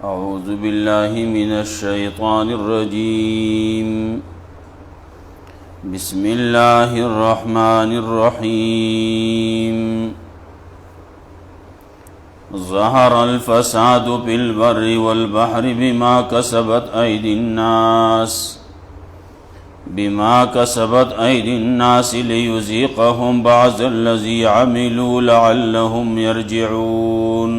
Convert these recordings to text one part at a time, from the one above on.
أعوذ بالله من الشيطان الرجيم بسم الله الرحمن الرحيم ظهر الفساد في البر والبحر بما كسبت أيدي الناس ليذيقهم بعض الذي عملوا لعلهم يرجعون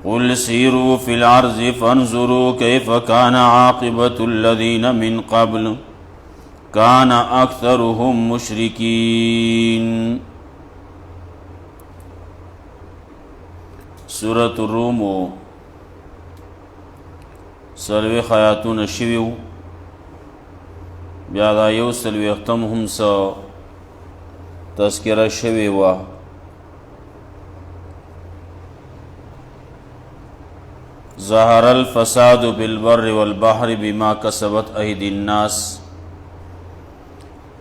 قل سيروا في الأرض فانظروا كيف كان عاقبة الذين من قبل كان أكثرهم مشركين. سورة الروم سلوی خیاتون شویو بیا دا یو سلوی اختم هم سا تذکرہ شوی وا ظهر الفساد بالبر والبحر بما کسبت ایدی الناس.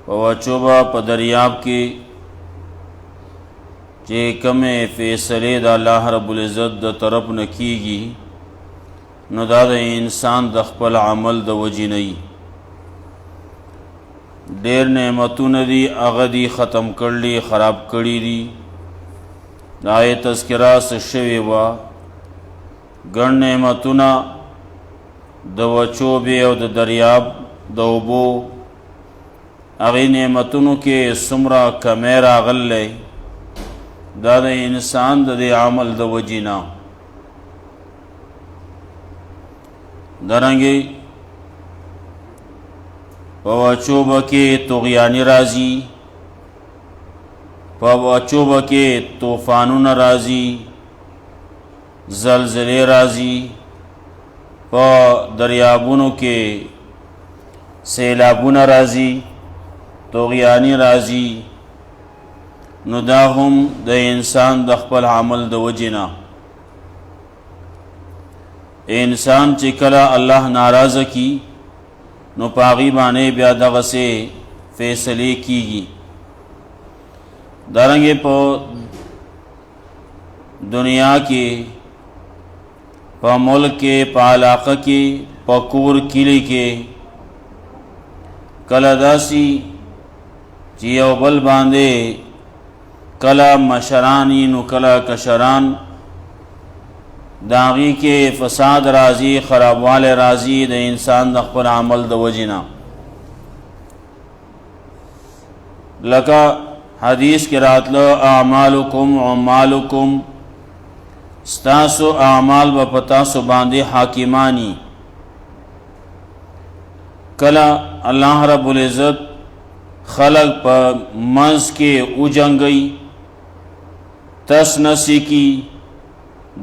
وچوبا پا دریاب کی چه کم فیصلے دا اللہ رب العزت دا طرف نکیگی نو دا انسان د خپل عمل د وجې نه وي. ډېر نعمتونه دي هغه دي ختم کړلي خراب کړي دي. دا یې تذکره څه شوې وه ګڼ نعمتونه د وچوبې او د دریاب د اوبو هغې نعمتونو کې څومره کمی راغلی دا د انسان د دې عمل د وجې نه. دارنګې په وچوبه کې طغیاني راځي، په وچوبه کې طوفانونه راځي، زلزلې راځي، په دریابونو کې سیلابونه راځي، طغیاني راځي. نو دا هم د انسان د خپل عمل د وجې نه. انسان چې کله الله ناراضه کی نو په هغې باندې بیا دغسې فیصلې کیږي. دارنګې په دنیا کې په ملک کې په علاقه کې په کور کلی کې کله داسې چې یو بل باندې کله مشرانی نو کله کشران داغی کې فساد راځي، خرابواله راځي د انسان د خپل عمل د وجې نه. لکه حدیث کې راتلو اعمالکم عمالکم، ستاسو اعمال به په تاسو باندې حاکمانی. کله الله رب العزت خلق په منځ کې وجنګي تس نسی کی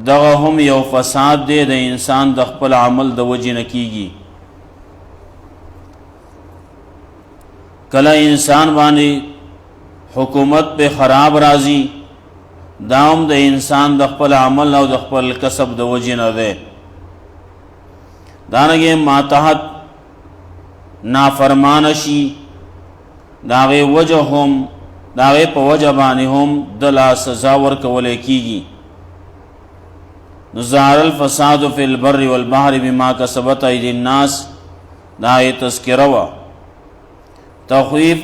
دغه هم یو فساد دی د انسان د خپل عمل د وجې نه کیږي. کله انسان باندې حکومت په خراب راځي دا هم د انسان د خپل عمل او د خپل کسب د وجې نه دی. دارنګې ماتحت نافرمان شي دا غي وجه هم دا غي په وجه باندې هم د لا سزا ورکول کیږي. ظهر الفساد فی البر والبحر بما کسبت ایدی الناس دا ای تذکرہ وا تخویف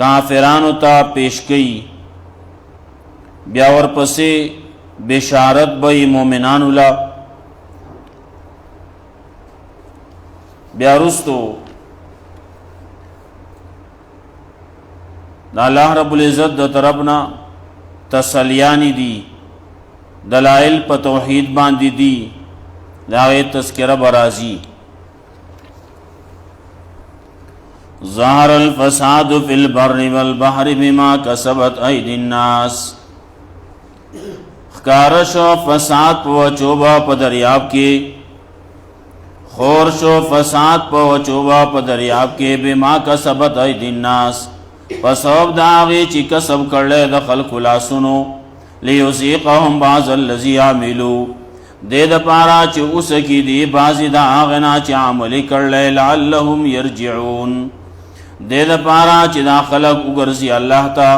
کافرانو ته پیش کړي، بیا ورپسې بشارت به مومنانو لا، بیا رستو دا الله رب العزت د طرفنا تسلیانی دی، دلائل په توحید باندې دی، دا غي تذکرہ برازی. ظهر الفساد فی البر والبحر بما کسبت ایدی الناس. ښکاره شو فساد په وچوبه په دریاب کې، خور شو فساد په وچوبه په دریاب کې بما کسبت ایدی الناس په سبب د هغې چې کسب کړلی د خلکو لاسونو، لیذیقهم بعض الذی عملوا دې دپاره چې اوسکي دي بعضې د هغه نه چې عملي کړلی لعلهم یرجعون دې دپاره چې دا خلق وګرځي الله ته.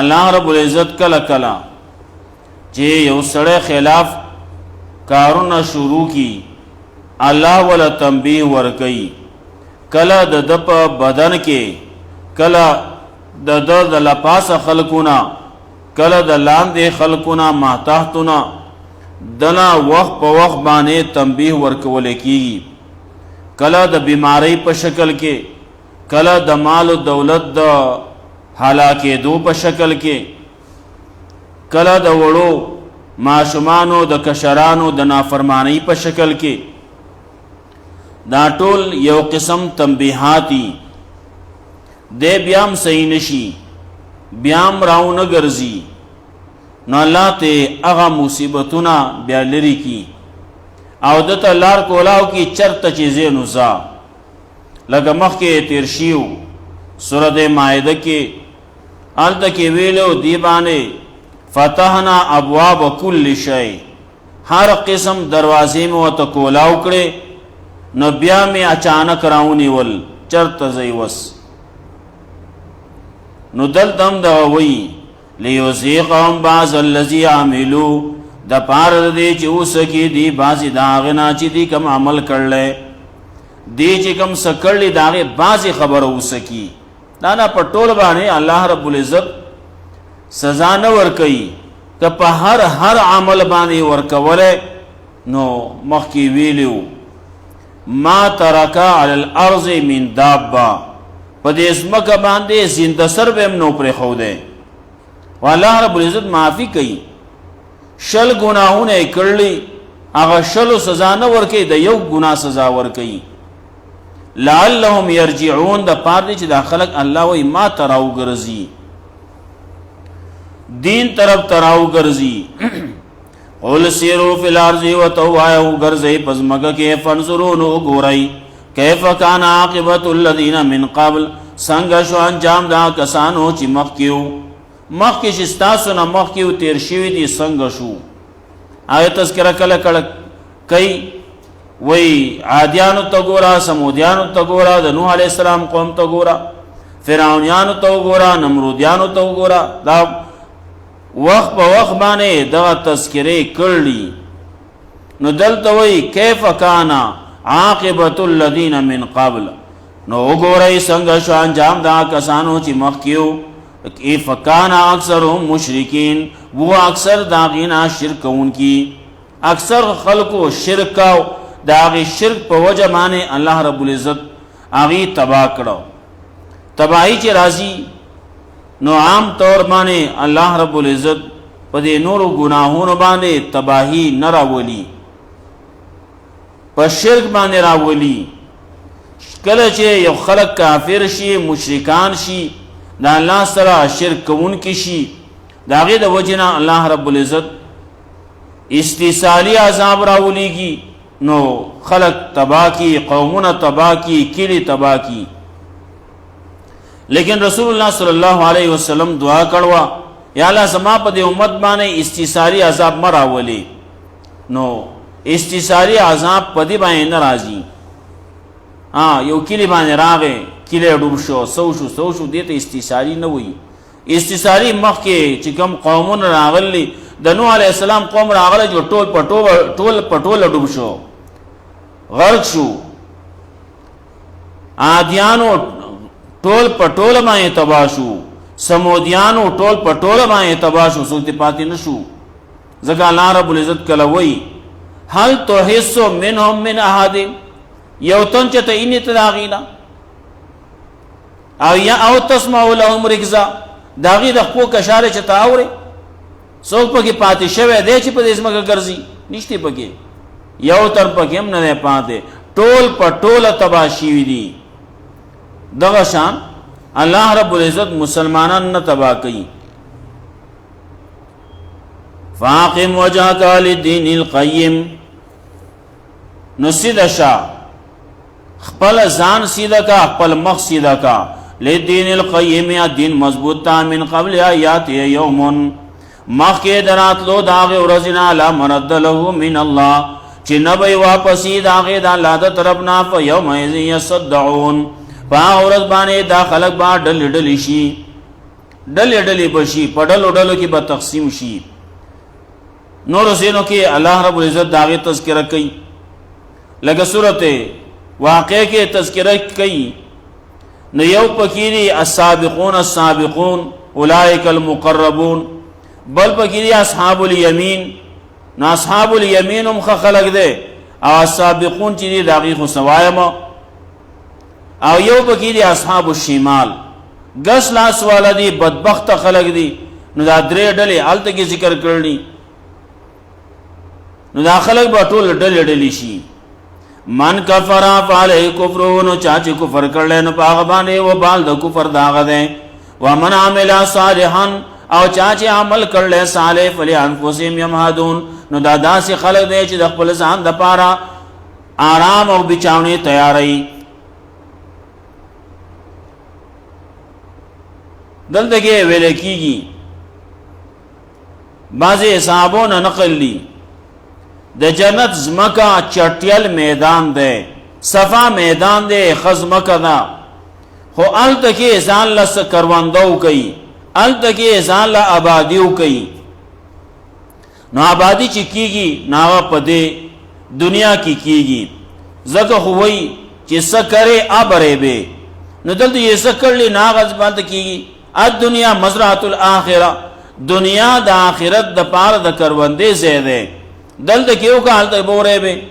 الله رب العزت کله کله چې یو سړی خلاف کارونه شروع کی الله ولا تنبیه ورکي. کله د د په بدن کې، کله د د لپاسه خلقونه، کله د لاندې خلقونه ماتحتونه دنا وخت په وخت باندې تنبیه ورکول کیږي. کله د بیماری په شکل کې، کله د مال و دولت د هلاکېدو په شکل کې، کله د وړو ماشومانو د کشرانو د نافرمانی په شکل کې. دا ټول یو قسم تنبیحاتی دے بیام صحیح نشی، بیام راو نگرزی، نو اللہ تے اغا مصیبتونا بیا لری کی او دتا لار کولاو کی چرت چیزیں نزا. لگا مخ کے تیرشیو سورت مائدہ کے آلتا کے ویلو دیبانے فتحنا ابواب کل شئی، ہر قسم دروازے میں وطا کولاو کرے نو بیا میں اچانک راونی ول چرت زیوس. نو دلتم دا وی لیوزیقهم بعض اللذی عملو دا پار دی چی اوسکی دی بعضی داغنا چی دی کم عمل کرلے دی چی کم سکرلی داغی بعضی خبر اوسکی. دانا پر طول بانے اللہ رب العزت سزا نہ ورکی کہ پا ہر عمل بانے ورکولے. نو مخی ویلیو ما ترکا علی الارض من دابا پا دے اسمکا باندے زندہ سر بیم نو پر خودے. و اللہ رب العزت معافی کئی شل گناہون کرلی اگا شلو سزا نہ ورکی دا یو گناہ سزا ورکی. لعلهم یرجعون دا پاردی چی دا خلق اللہ وی ما تراو گرزی دین طرف تراو گرزی. قل سیرو فی الارض و تو آئیو گرزی پزمکا کے فنظرونو گورائی کیف کان عاقبت الذین من قبل سنگا شو انجام دا کسانو چی مخکیو مخکش استاسونا مخکیو تیر شوی دی سنگا شو. آئے تذکرہ کلک کئی وی عادیانو تا گورا، سمودیانو تا گورا، دا نوح علیہ السلام قوم تا گورا، فرعونیانو تا گورا، نمرودیانو تا گورا. دا وقت پا وقت بانے دا تذکرے کرلی. نو دلتا وی کیف کانا عاقبت الذین من قبل نو گورئی سنگا شو انجام دا کسانو چی مخکیو. کیف کانا اکثرهم مشرکین وہ اکثر داغینا شرک ان کی اکثر خلقو شرکاو داغی شرک پا وجہ مانے اللہ رب العزت آغی تباہ کرو. تباہی چی رازی نو عام طور بانے اللہ رب العزت پا دے نور و گناہون بانے تباہی نہ راولی، پا شرک بانے راولی. کلچے یو خلق کافر شی، مشرکان شی، دا اللہ سرا شرک کون کی شی، داغی دا وجنا اللہ رب العزت استثالی عذاب راولی کی. نو خلق تباہ کی، قومون تباہ کی، کلی تباہ کی. لیکن رسول اللہ صلی اللہ علیہ وسلم دعا کڑوا یا اللہ زما پا دے امت بانے استثاری عذاب مراولی. نو استثاری عذاب پا دی بانے نرازی. یو کلی بانے راغے کلی ڈوب شو سوشو دیتا استثاری نوئی. استثاری مخ کے چکم قومون راغلی د نوح علیہ السلام قوم راغلی جو ټول پټول ډوب شو، غرق شو. عادیانو ټول پټول باندې تباہ شو، سمودیانو ټول پټول باندې تباہ شو، څوک پاتې نشو. ځکه الله رب العزت کله وی هل تحس منهم من احد، یو تن چې ته اینې تداغینا او تسمع لهم رکزا، داغی د خپو کشاره چې ته اورې څوک پکې پاتې شوی دی چې په دې ځمکه ګرځي؟ نشته پکې، یو تر پکې هم نه دی پاتې، ټول په ټوله تباه شوي دي. دغه شان الله رب العزت مسلمانان نه تباه کوي. فاقم وجهك للدین القیم، نو سیده شا خپل ځان سیده کا، خپل مخ سیده کا. للدین القیم، یا دین مضبوط تا، من قبل آیات یومن مخکې دراتلو د هغې ورځې نه لا مرد له من الله چې نه به یې واپسي د هغې د الله د طرف نه فیومئذ یصدعون په هغه ورځ باندې دا خلک به ډلې ډلې شي ډلې ډلې به شي په ډلو ډلو کې به تقسیم شي نورو ځینو کې الله رب العزت د هغې تذکره کوي لکه صورت واقع کې تذکره کوي نو یو پکې دي السابقون السابقون اولئک المقربون بل پکې دي اصحاب الیمین نو اصحاب الیمین هم خلق دی او السابقون چې دي د هغې خو سوایم او یو پکې دي اصحاب الشمال ګس لاس والا دي بدبخته خلق دي نو دا درې ډلې هلته کې ذکر کړلي نو دا خلق به ټول ډلې ډلې شي من کفر فعلیه کفر نو چا چې کفر کړلی نو په هغه باندې وبال د کفر د هغه دی ومن عمل صالحا او چا چې عمل کړلی صالح فلانفسهم یمهدون نو دا داسې خلق دی چې د خپل ځان دپاره آرام او بچاونې تیاروي دلته کې ویل کېږي بعضې صحابو نه نقل دي د جنت زمکه چټیل میدان دی صفا میدان دی خزمکه ده خو هلته کې ځان له څه کروندو کوي هلته کې ځان له آبادي کوي نو آبادي چې کېږي نو هغه په دې دنیا کې کېږي ځکه خو وایي چې څه کرې ابرې نو دلته یې څه کړلي نو هغه هلته کېږي الدنیا مزرعة الاخره دنیا د آخرت د پاره د کروندې ځای دی دلته کې یو کال ته بورې به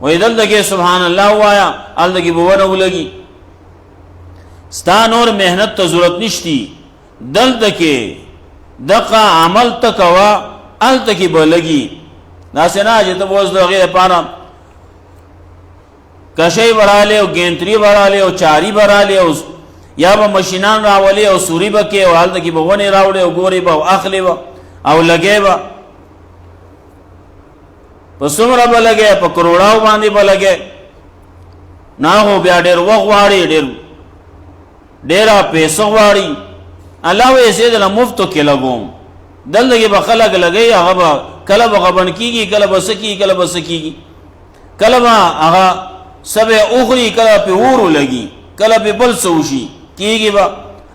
وای دلته کې سبحان الله وایا هلته کې بونه ولګي ستا نور مهنت ته ضرورت نشتی دلته کې دغه عمل ته کوا هلته کې به لګي داسې نه چې ته اوس د هغې لپاره کشۍ برالی او ګینتري برالی او چاري برالی او یا به مشینان راولي او سوري به کې او هلته کې به ونې راوړې او ګورې به او اخلې به او لګې به په څومره به لګې په کروڑاو باندې به لګې نه خو بیا ډېر وخت غواړي ډېره پیسه غواړي الله وایي زه دله مفتو کې لګوم دلته کې به خلک لګوي هغه به کله به غبن کېږي کله به څه کېږي کله به څه کېږي کله به هغه څه به اخري کله پې اور ولګي کله پې بل څه وشي کېږي به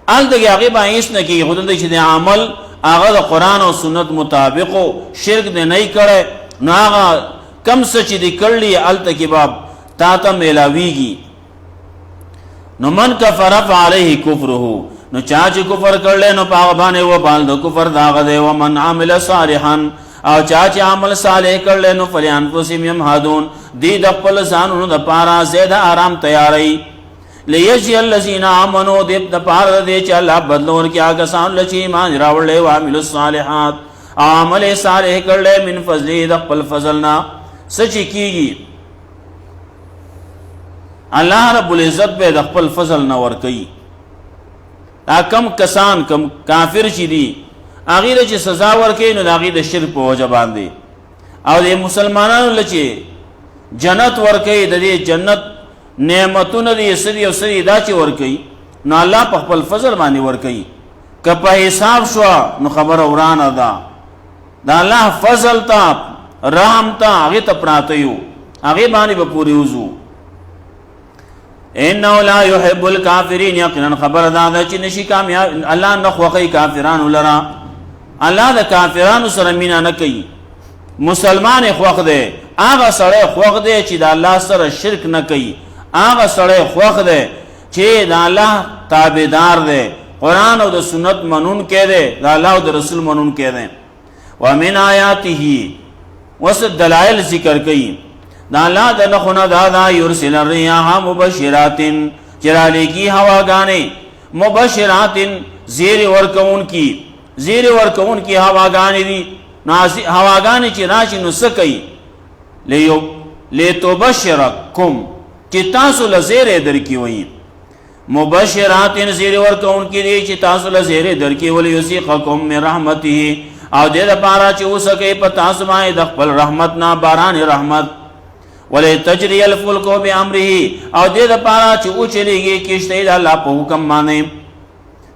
هلته کې هغې به هېڅ نه کېږي خو دلته چې د عمل هغه د قرآن او سنت مطابق و شرک دې نه کړی نو هغه کم څه چې دې کړلي هلته کې به تا ته میلاویږي نو من کفر فعلیه کفره نو چا چې کفر کړلی نو په هغه باندې وبال د کفر د هغه دی ومن عمل صالحا او چا چې عمل صالح کړلی نو فلانفسهم یمهدون دی د خپل ځانونو دپاره ځای د آرام تیاروي لیجزی الذین آمنوا د دپاره دی چې الله بدله ورکړي هغه کسانو له چې ایمان راوړلی وعملوا الصالحات عمل صالح کړلی من فضله د خپل فضل نه څه چې کېږي الله رب العزت به د خپل فضل نه ورکوي دا کم کسان کم کافر چې دي هغې له چې سزا ورکوي نو د هغې د شرک په وجه باندې او د مسلمانانو له چې جنت ورکوي د دې جنت نعمتونه دي سری او سری دا چې ورکوي نو الله په خپل فضل باندې ورکوي که په حساب شوه نو خبره ورانه ده د الله فضل ته رحم ته هغې ته پراته یو هغې باندې به پورې وځو انه لا يحب الكافرين یقینا خبر دا چې نشي کامیاب الله نه خوښوي کافرانو لره الله د کافرانو سره مینه نه کوي مسلمان خوښ دی هغه سړی خوښ دی چې د الله سره شرک نه کوي هغه سړی خوښ دی چې د الله تابعدار دی قرآن او د سنت منونکی دی د الله او د رسول منونکی دی ومن آیاته وس دلائل ذکر کوي دا الله د نخونه دا یرسل الریاح مبشرات چرالیکی هواګانې مبشرات زیر ورکون کی هواګانې دي هواګانې چې راشي نو څه کوي لیتبشرکم چې تاسو له زیرې درکې وایي مبشرات زیر ورکون کی دي چې تاسو له زیرې درکې ولیذیقکم من رحمته او دې دپاره چې وسکئ په تاسو باندې د خپل رحمت نه باران رحمت ولتجري الفلك بامره او دې دپاره چې اوچلیږي کښتۍ د الله په حکم باندې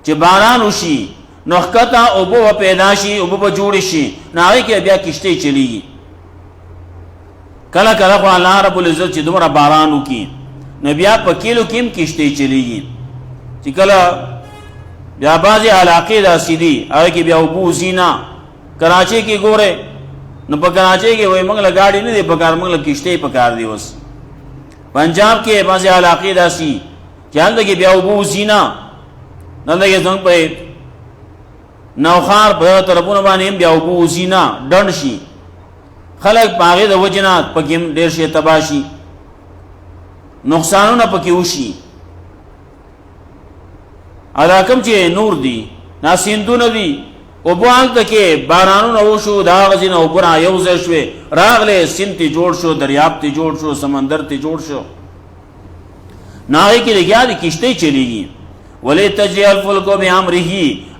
چې باران وشي نو ښکته اوبه پیدا شي، اوبه به جوړې شي، نو هغې کې بیا کشتۍ چلیږي. کله کله خو الله رب العزت چې دومره باران وکړي نو بیا په کیلو کې هم کشتۍ چلیږي، چې کله بیا بعضې علاقې داسې دي هغې کې بیا اوبه وځي نه. کراچۍ کې ګورئ نو په کراچۍ کې وایي موږ له ګاډي نه دی پکار، موږ له کشتۍ پکار دی. اوس پنجاب کې بعضې علاقې داسې چې هلته کې بیا اوبه وځي نه، دلته کې زموږ په نوخار په طرفونو باندې هم بیا اوبه وځي نه، ډنډ شي، خلک په هغې د وجې نه پکې هم ډېر شی تباه شي، نقصانونه پکې وشي. دا کوم چې نور دي دا سیندونه دي، اوبه هلته کې بارانونه وشو، د هغه ځای نه اوبه را یو ځای شوې، راغلې سیند ته جوړ شو، دریاب ته جوړ شو، سمندر ته جوړ شو، نو هغې کې لګیا دي کشتۍ چلیږي. ولتجري الفلک بامره،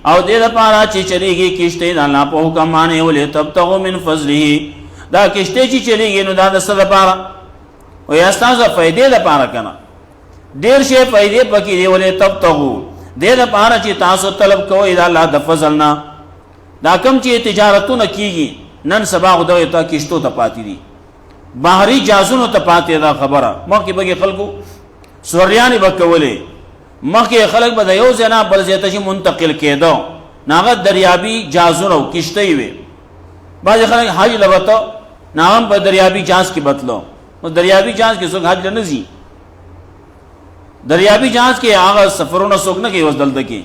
او دې دپاره چې چلیږي کشتۍ د الله په حکم باندې، ولتبتغوا من فضله، دا کشتۍ چې چلیږي نو دا د څه دپاره وایي ستاسو فایدې دپاره که نه، ډېر شی فایدې پکې دي. ولتبتغوا دې دپاره چې تاسو طلب کوئ د الله د فضل نه. دا کم چې تجارتونه کیږي نن سبا خو دغې ته کشتو ته پاتې دي، بحري جهازونو ته پاتې دا خبره. مخکې به خلکو سوریانې به کولې، مخکې خلک به د یو ځای نه بل ځای ته چې منتقل کېده نو هغه دریابي جهازونه او کشتۍ وې. بعضې خلک حج له به ته نو هغه هم په دریابي جهاز کې به تلو. نو دریابي جهاز کې څوک حج له نه ځي، دریابي جهاز کې هغه سفرونه څوک نه کوي. اوس دلته کې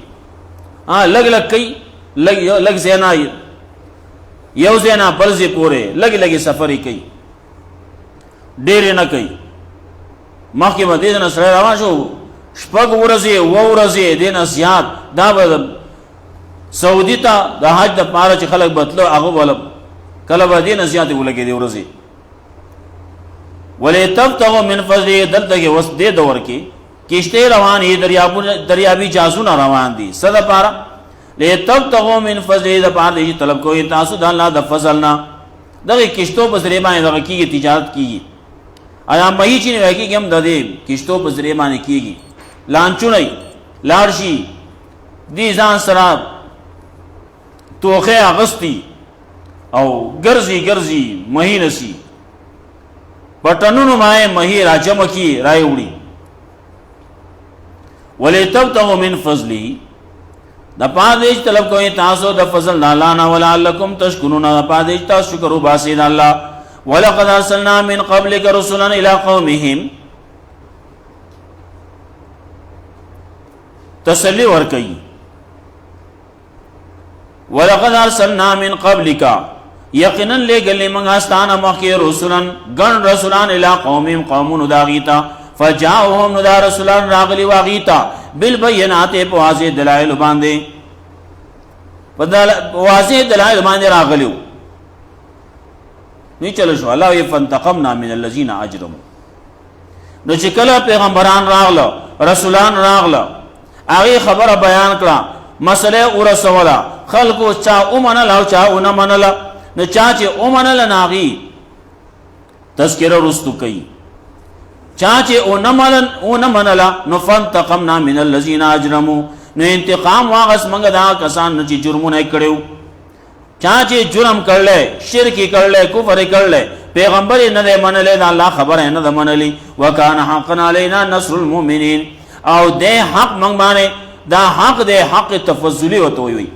لږ لږ کوي، لږ ځای نه یو ځای نه بل ځای پورې لږې لږې سفر یې کوي، ډېرې نه کوي. مخکې به دې نه سړی روان شو 6 ورځې 7 ورځې دې نه زیات، دا به سعودي ته د حج دپاره چې خلک به تلو هغه به کله به دې نه زیاتې ولګېدې ورځې. ولتبتغوا من فضله، دلته کې اوس دې دور کې کشتۍ روانې، دریابي جهازونه روان دي. څه دپاره؟ لتبتغوا من فضله، دپاره دې چې طلب کوئ تاسو د الله د فضل نه. دغې کشتو په ذریعه باندې دغه کېږي، تجارت کېږي. ایا مهي چې نه کېږي هم د دې کشتو په ذریعه باندې کېږي. لانچونه لاړ شي، دې ځان سره توخې اغستی او ګرځي ګرځي مهي نسی، پټنونو باندې مهي را جمع کي رای وړي. ولتبتغوا من فضله، د پادې طلب کوئ تاسو د فضل الله نه، ولعلکم تشکرون، د پادې تاسو شکر وباسئ د الله. ولقد ارسلنا من قبلك رسلا الى قومهم، تسلی ورکي. ولقد ارسلنا من قبلك، یقینا لګلې موږ استانه مخکې رسولان ګڼ رسولان الى قومهم، قومونو داغیتا، فجاءهم نو دا رسولان راغلی واغیتا بالبینات، په واضح دلایل باندې، په واضح دلایل باندې راغلیو. نو چلو شو الله یې فانتقمنا من الذين اجرموا. نو چې کله پیغمبران راغله، رسولان راغله، هغه خبره بیان کړه، مسله ورسوله، خلکو چا اومنل او چا اونه منله. نو چا چې اومنل ناغي تذکره رستو کوي، چا چې اونه منله نو فانتقمنا من الذين اجرموا، نو انتقام واغس منګه دا کسان چې جرمونه کړو. چا چې جرم کړل، شرک کړل، کفر کړل، پیغمبر نه دی منلې، دا الله خبره نه ده منلې. وکانه حقا علینا نصر المؤمنین، او دې حق منګ باندې دا حق دې حق تفضلی وته وي.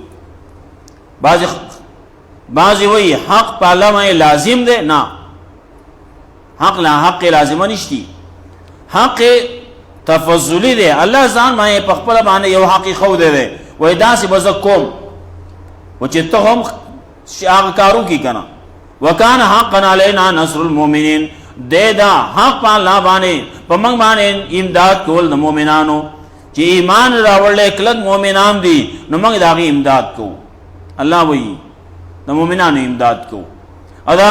بعضی وی حق په الله باندې لازم دی، نه، حق لا حق لازم نشتی، حق تفضلی دی. الله ځان باندې په خپل باندې یو حق خو دی، وای داسې به کوم و چې ته هم هغه کارو کی کنه. وکانه حقا علینا نصر المؤمنین، دې دا حق په الله باندې په موږ باندې امداد کول د مؤمنانو، چې ایمان راوړل کلک مؤمنان دي نو موږ د هغې امداد کوو. الله وایي د مؤمنانو امداد کوو. او دا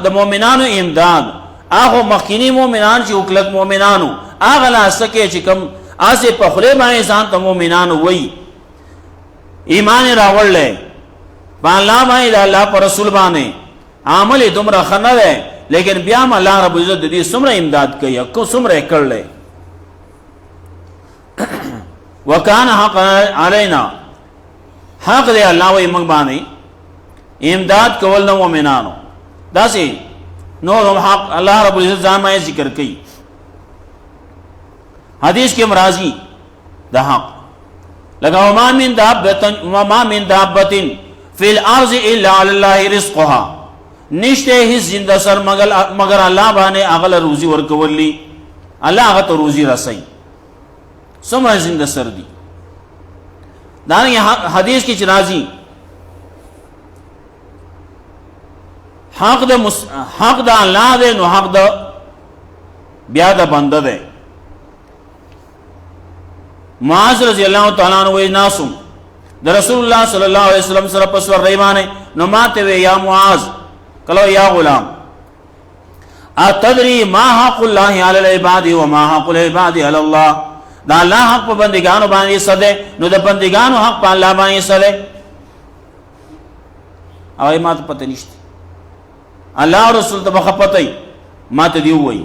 د مؤمنانو امداد هغه مخکینی مؤمنان چې کلک مؤمنانو هغه لاسه کې چې کوم آسې په خولې باندې ځان ته مؤمنانو وایي، ایمان راوړل په الله باندې، د الله په رسول باندې عمل یې دومره ښه نه دی، لیکن بیا هم الله رب العزت د دې څومره امداد کوي او څومره یې کړلی. وکانه حقا علینا، حق دی الله وی موږ باندې امداد کول د مؤمنانو داسې نور حق الله رب العزت ځان ما ذکر کوي حدیث کې مرাজি د حق لکه وما من دابة فی الارض الا علی الله رزقها نشته هیڅ زنده سر مگر الله باندې هغه روزي ورکولي الله هغه ته روزي رسي څومره زنده سر دي دا حدیث کې چې راځي حق د الله دی نو حق د بیا د بنده دی معاذ رضی الله تعالی عنہ وی ناسم د رسول الله صلی الله علیه وسلم سره پس ور ریمانه نو ماته وی یا معاذ کلو یا غلام اتدری ما حق الله علی العباد و ما حق العباد علی الله دا الله حق په بندگانو باندې سده نو د بندگانو حق په الله باندې سده او ما ته پته نشته الله رسول ته بخپتای ما ته دی وای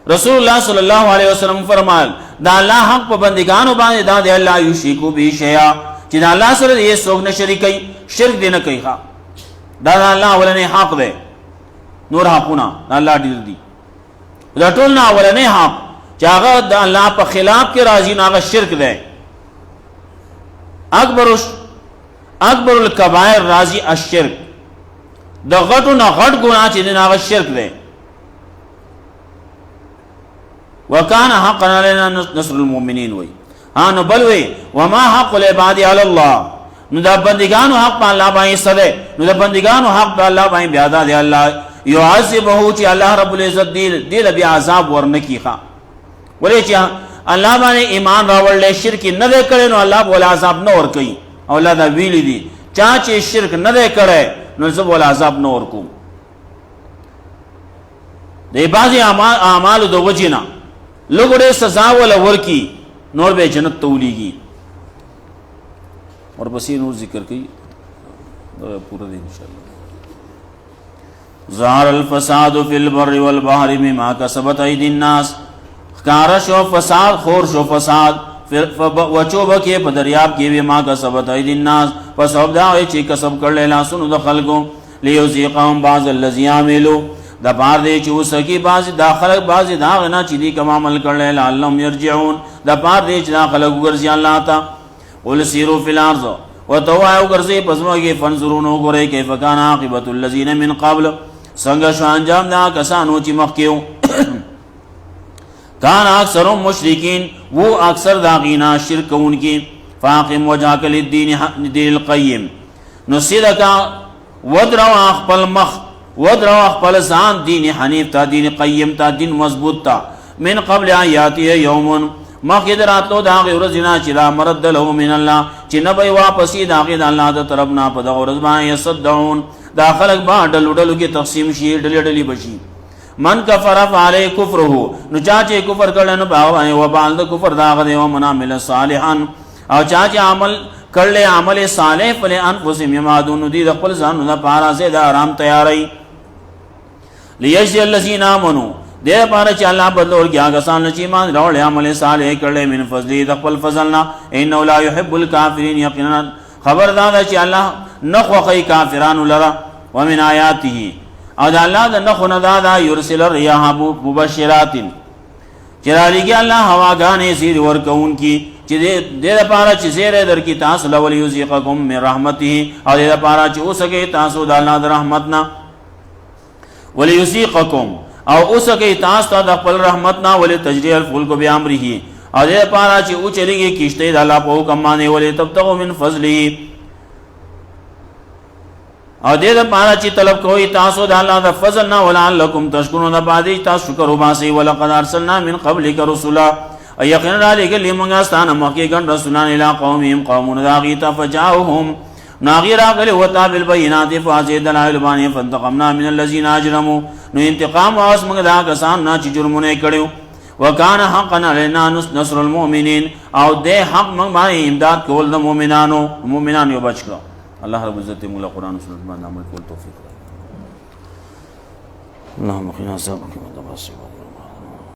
رسول الله صلی الله علیه وسلم فرمایل دا الله حق په بندگانو باندې دا دی الله یشرکو به شیئا چې دا الله سره یې څوک نه شریکي شرک دی نه کوي ها دا الله ولنه حق دی نور حقونه الله ډیر دی دا ټول نه ولنه حق چې هغه د الله په خلاف کې راځي نه هغه شرک دی اکبر الکبائر راځي الشرک د غټو نه غټ ګناه چې نه هغه شرک دی وکانه حقا علینا نصر المؤمنین وی نو بل وی وما حق العباد علی الله نو دا بندگانو حق په الله باندې سره نو دا بندگانو حق په الله باندې بیا دا دی الله يعذبه چې الله رب العزت دې بیا عذاب ورنکي ښا ولې چې الله باندې ایمان راوړل شرک نه کړي نو الله بوله عذاب نه ور کوي او الله دا ویل دي چا چې شرک نه کړي نو زه بوله عذاب نه ور کوم دې بعضي اعمال د وجینا لګړې سزا ول ورکی نور به جنت تولیږي اور بس نور ذکر کوي پورا دې ان شاء الله ظهر الفساد فی البر والبحر بما کسبت ایدی الناس کارش و فساد خور شو فساد وچوب کې په دریاب کې بما کسبت ایدی الناس پس او دا چې کسب کړل لاسونو د خلکو لیذيقهم بعض الذي عملوا دا بار دې چې وسکی بعض داخله بعض دا غنا چې دې کوم عمل کړل لعلهم يرجعون دا بار دې چې داخله وګرځي الله تا ول سیرو فی الارض وتوایو ګرځي پسمو کې فنظرونو ګورې کیف کان عاقبت الذين من قبل څنګه شو انجام دا کسانو چې مخکیو کان اکثر مشرکین وہ اکثر داغینا شرک ان کی فاقم وجهك للدين القيم نصيدك ودروا اخپل مخ ودروا اخپل ځان دین حنیف تا دین قیم تا دین مضبوط تا من قبل آیاتی یوم مخید راتلو دا غی ورزنا چی لا مرد له من اللہ چی نبی واپسی دا غی دا اللہ دا طرفنا پا دا غرزبان یصدعون دا خلق با ڈلو ڈلو کی تقسیم شی ڈلی ڈلی بشی من کفر فعلی کفر ہو نو چاچے کفر کرلن باوائے وبال دا کفر دا غدے ومن عمل صالحا او چاچے عمل کرلے عمل صالح فلے انفسیم یمادون دی دا قل زانو دا پارا سے دا آرام تیاری لیجزی الذین آمنوا دے پارا چا اللہ بدلور کیا کسان چی ایمان راولے عمل صالح کرلے من فضلی دا قل فضلنا انہو لا يحب الكافرین یقینا خبر دادا چی اللہ نخوخی کافران لرا ومن آیاته او دا اللہ دا نخو ندادا یرسل الریاح مبشرات چرالی کی اللہ ہواگانے زیر ورکون کی چی دے دا پارا چی زیر در کی تاسو لولیوزیقکم من رحمته او دے دا پارا چی او سکے تاسو دا اللہ دا رحمتنا ولیوزیقکم او او سکے تاسو دا قبل رحمتنا ولی تجریح الفلک بیامری او دے پارا چی او چلی گی کشتے دا اللہ پا حکم مانے ولی تبتغو من فضلی او دے دا پارا چی طلب کوئی تاسو دا اللہ دا فضلنا ولعلکم تشکرون دا بعدی تاس شکر باسی ولقد ارسلنا من قبلک رسولا یقین را لے گلی منگاستان مخی گن رسولان الى قومیم قومون دا غیتا فجاؤهم ناغیر آگلی وطا بالبینات فازی دلائل بانی فانتقمنا من اللذین آجرمو نو انتقام واس منگ دا کسان نا چی جرمونے کڑیو وکان حقا علینا نصر المؤمنین او دے حق منگ بانی امداد کول دا مومنان یو بچ کرو اللہ رب عزت مولا قرآن و سنت بان عمل کول توفیق اللہم قنا عذابک من دباس